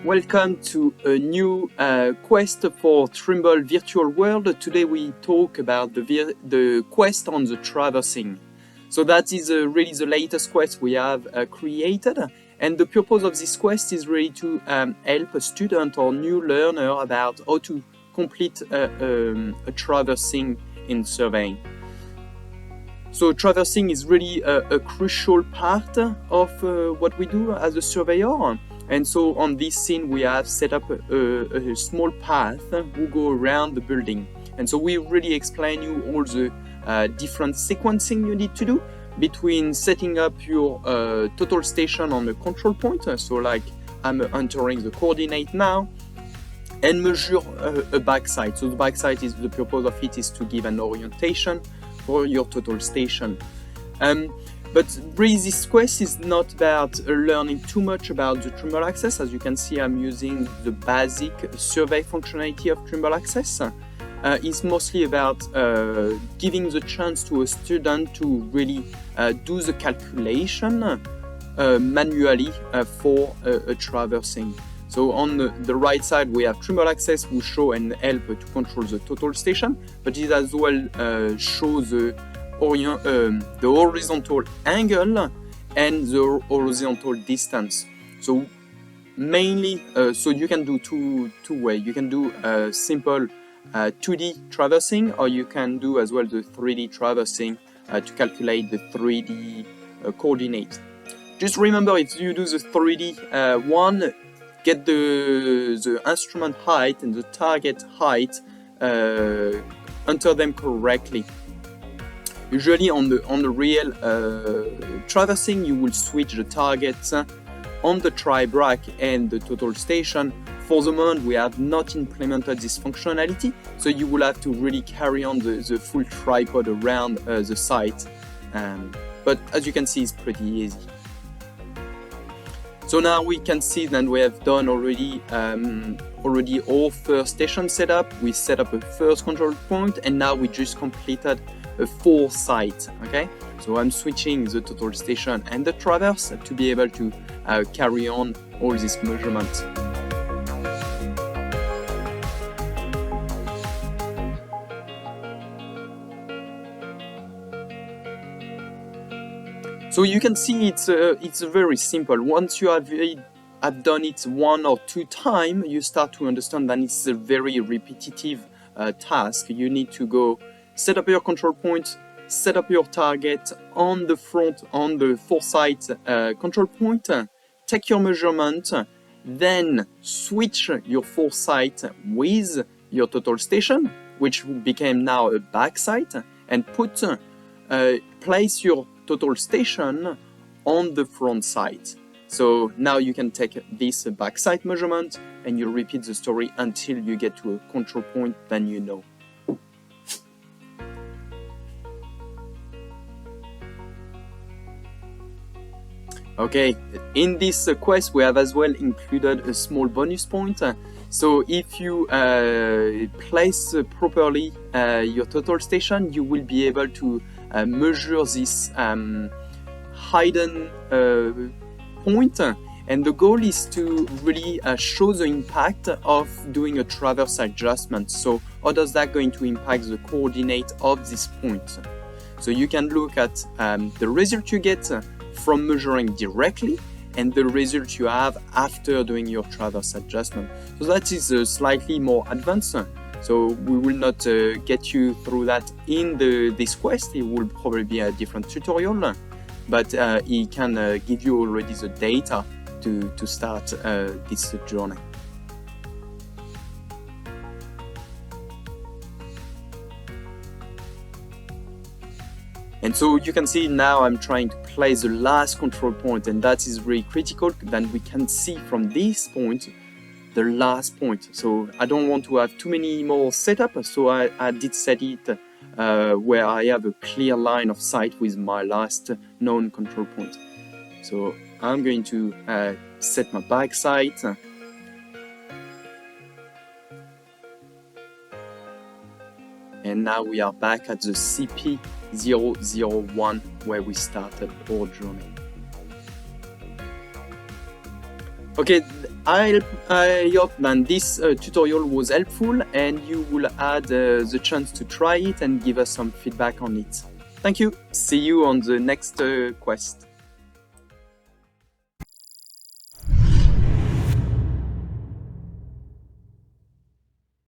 Welcome to a new quest for Trimble Virtual World. Today we talk about the quest on the traversing. So that is really the latest quest we have created, and the purpose of this quest is really to help a student or new learner about how to complete a traversing in surveying. So traversing is really a crucial part of what we do as a surveyor. And so on this scene, we have set up a small path who go around the building. And so we really explain you all the different sequencing you need to do between setting up your total station on the control point. So like I'm entering the coordinate now, and measure a backsight. So the backsight is the purpose of it is to give an orientation for your total station. But really this quest is not about learning too much about the Trimble Access. As you can see, I'm using the basic survey functionality of Trimble Access. It's mostly about giving the chance to a student to really do the calculation manually for a traversing. So on the right side, we have Trimble Access who show and help to control the total station, but it as well shows the horizontal angle and the horizontal distance. So mainly, so you can do two ways. You can do a simple 2D traversing, or you can do as well the 3D traversing to calculate the 3D coordinate. Just remember, if you do the 3D one, get the instrument height and the target height, enter them correctly. Usually on the real traversing, you will switch the targets on the tri-brack and the total station. For the moment, we have not implemented this functionality, so you will have to really carry on the full tripod around the site. But as you can see, it's pretty easy. So now we can see that we have done already all first station setup. We set up a first control point, and now we just completed a Foresight. Okay, so I'm switching the total station and the traverse to be able to carry on all these measurements. So you can see it's very simple. Once you have done it one or two times, you start to understand that it's a very repetitive task. You need to go set up your control point, set up your target on the front, on the Foresight control point, take your measurement, then switch your Foresight with your total station, which became now a backsight, and place your total station on the front sight. So now you can take this backsight measurement and you repeat the story until you get to a control point that you know. Okay, in this quest we have as well included a small bonus point. So if you place properly your total station, you will be able to measure this hidden point, and the goal is to really show the impact of doing a traverse adjustment. So how does that going to impact the coordinate of this point? So you can look at the result you get from measuring directly and the result you have after doing your traverse adjustment. So that is slightly more advanced. So we will not get you through that in this quest. It will probably be a different tutorial, but it can give you already the data to start this journey. And so you can see now I'm trying to place the last control point, and that is really critical. Then we can see from this point the last point. So I don't want to have too many more setup, so I did set it where I have a clear line of sight with my last known control point. So I'm going to set my backsight. And now we are back at the CP001 where we started our journey. Okay, I hope that this tutorial was helpful and you will have the chance to try it and give us some feedback on it. Thank you. See you on the next quest.